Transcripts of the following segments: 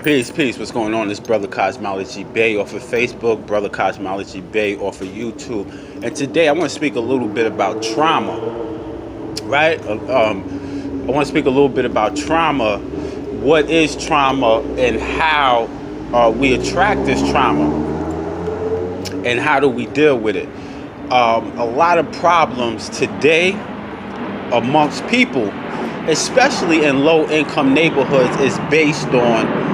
Peace, peace. What's going on? This brother Cosmology Bay off of Facebook, brother Cosmology Bay off of YouTube, and today I want to speak a little bit about trauma. Right? I want to speak a little bit about trauma. What is trauma, and how we attract this trauma, and how do we deal with it? A lot of problems today amongst people, especially in low-income neighborhoods, is based on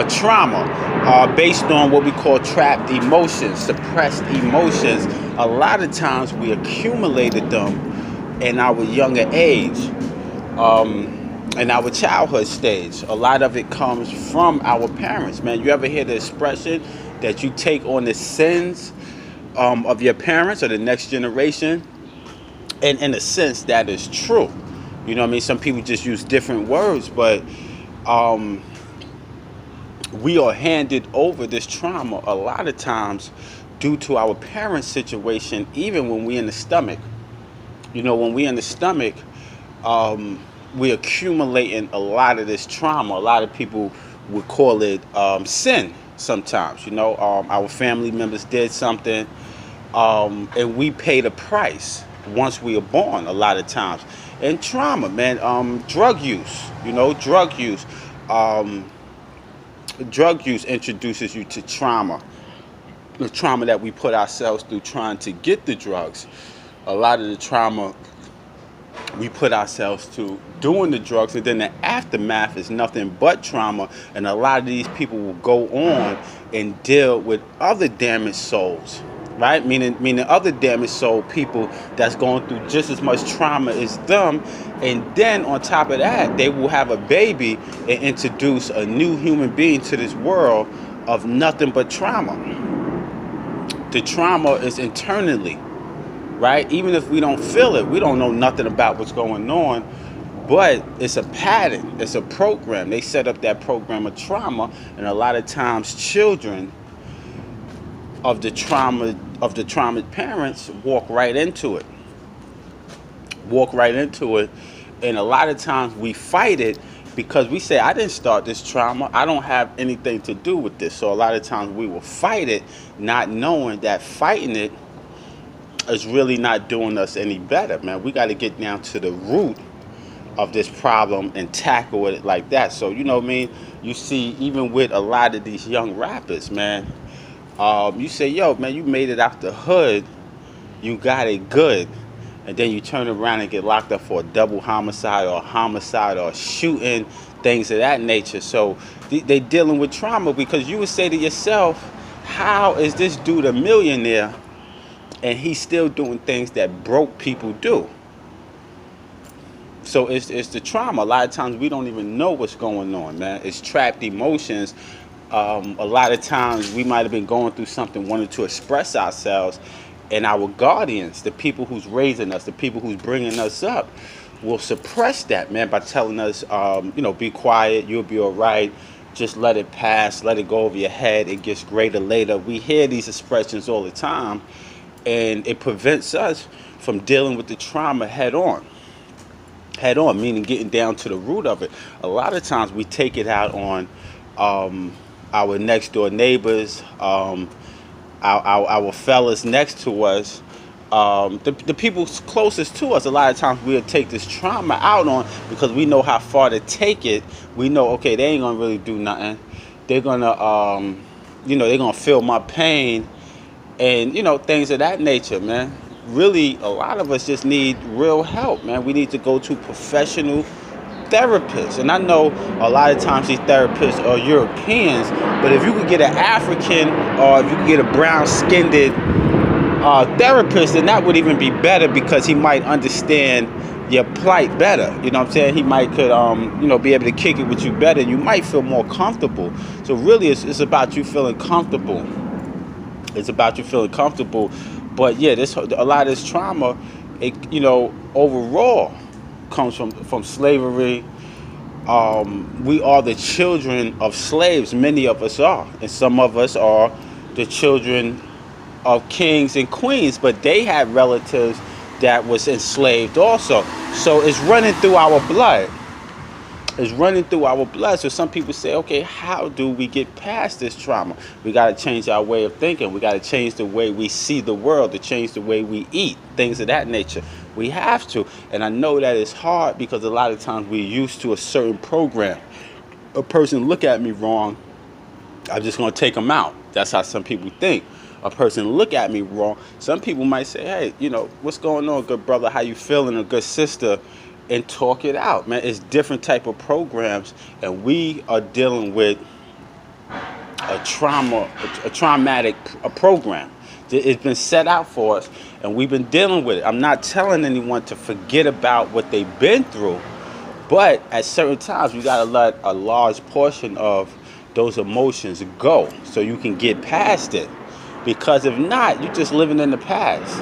trauma, based on what we call trapped emotions, suppressed emotions. A lot of times we accumulated them in our younger age, in our childhood stage. A lot of it comes from our parents, man. You ever hear the expression that you take on the sins of your parents or the next generation? And in a sense, that is true. You know what I mean? Some people just use different words, but we are handed over this trauma a lot of times due to our parents' situation, even when we're in the stomach. You know, when we're in the stomach, we're accumulating a lot of this trauma. A lot of people would call it sin sometimes. You know, our family members did something, and we pay the price once we are born a lot of times. And trauma, man, drug use, drug use introduces you to trauma. The trauma that we put ourselves through trying to get the drugs. A lot of the trauma we put ourselves to doing the drugs, and then the aftermath is nothing but trauma. And a lot of these people will go on and deal with other damaged souls. Right? Meaning other damaged soul people that's going through just as much trauma as them. And then on top of that, they will have a baby and introduce a new human being to this world of nothing but trauma. The trauma is internally, right? Even if we don't feel it, we don't know nothing about what's going on, but it's a pattern, it's a program. They set up that program of trauma, and a lot of times children of the traumatized parents walk right into it, and a lot of times we fight it because we say, I didn't start this trauma, I don't have anything to do with this. So a lot of times we will fight it, not knowing that fighting it is really not doing us any better, man. We got to get down to the root of this problem and tackle it like that. So, you know what I mean, you see, even with a lot of these young rappers, man, you say, yo, man, you made it out the hood, you got it good, and then you turn around and get locked up for a double homicide or shooting, things of that nature. So they dealing with trauma, because you would say to yourself, how is this dude a millionaire and he's still doing things that broke people do? So it's the trauma. A lot of times we don't even know what's going on, man. It's trapped emotions. A lot of times we might have been going through something, wanted to express ourselves, and our guardians, the people who's raising us, the people who's bringing us up, will suppress that, man, by telling us, be quiet, you'll be all right, just let it pass, let it go over your head, it gets greater later. We hear these expressions all the time, and it prevents us from dealing with the trauma head on, meaning getting down to the root of it. A lot of times we take it out on our next door neighbors, our fellas next to us, the people closest to us. A lot of times we'll take this trauma out on, because we know how far to take it. We know, okay, they ain't gonna really do nothing. They're gonna, they're gonna feel my pain, and things of that nature, man. Really, a lot of us just need real help, man. We need to go to professional therapists. And I know a lot of times these therapists are Europeans, but if you could get an African, or if you could get a brown-skinned therapist, then that would even be better, because he might understand your plight better. You know what I'm saying? He might could be able to kick it with you better, and you might feel more comfortable. So really it's about you feeling comfortable. But yeah, a lot of this trauma, overall comes from slavery. We are the children of slaves. Many of us are, and some of us are the children of kings and queens, but they had relatives that was enslaved also. So it's running through our blood. is running through our blood. So some people say, okay, how do we get past this trauma? We got to change our way of thinking. We got to change the way we see the world, to change the way we eat, things of that nature. We have to. And I know that it's hard because a lot of times we're used to a certain program. A person look at me wrong, I'm just going to take them out. That's how some people think. A person look at me wrong. Some people might say, hey, what's going on, good brother? How you feeling? A good sister? And talk it out, man. It's different type of programs, and we are dealing with a traumatic program. It's been set out for us, and we've been dealing with it. I'm not telling anyone to forget about what they've been through, but at certain times, we got to let a large portion of those emotions go so you can get past it. Because if not, you're just living in the past.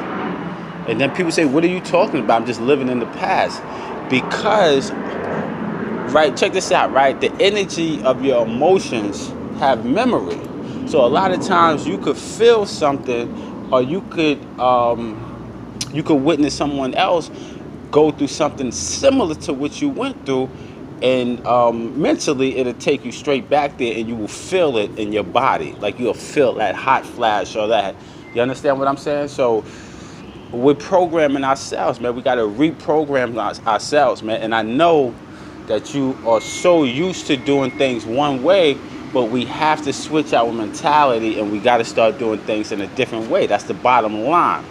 And then people say, what are you talking about? I'm just living in the past. Because, right, check this out, right? The energy of your emotions have memory. So a lot of times you could feel something, or you could witness someone else go through something similar to what you went through, and mentally it'll take you straight back there, and you will feel it in your body. Like you'll feel that hot flash or that. You understand what I'm saying? So we're programming ourselves, man. We got to reprogram ourselves, man. And I know that you are so used to doing things one way, but we have to switch our mentality, and we got to start doing things in a different way. That's the bottom line.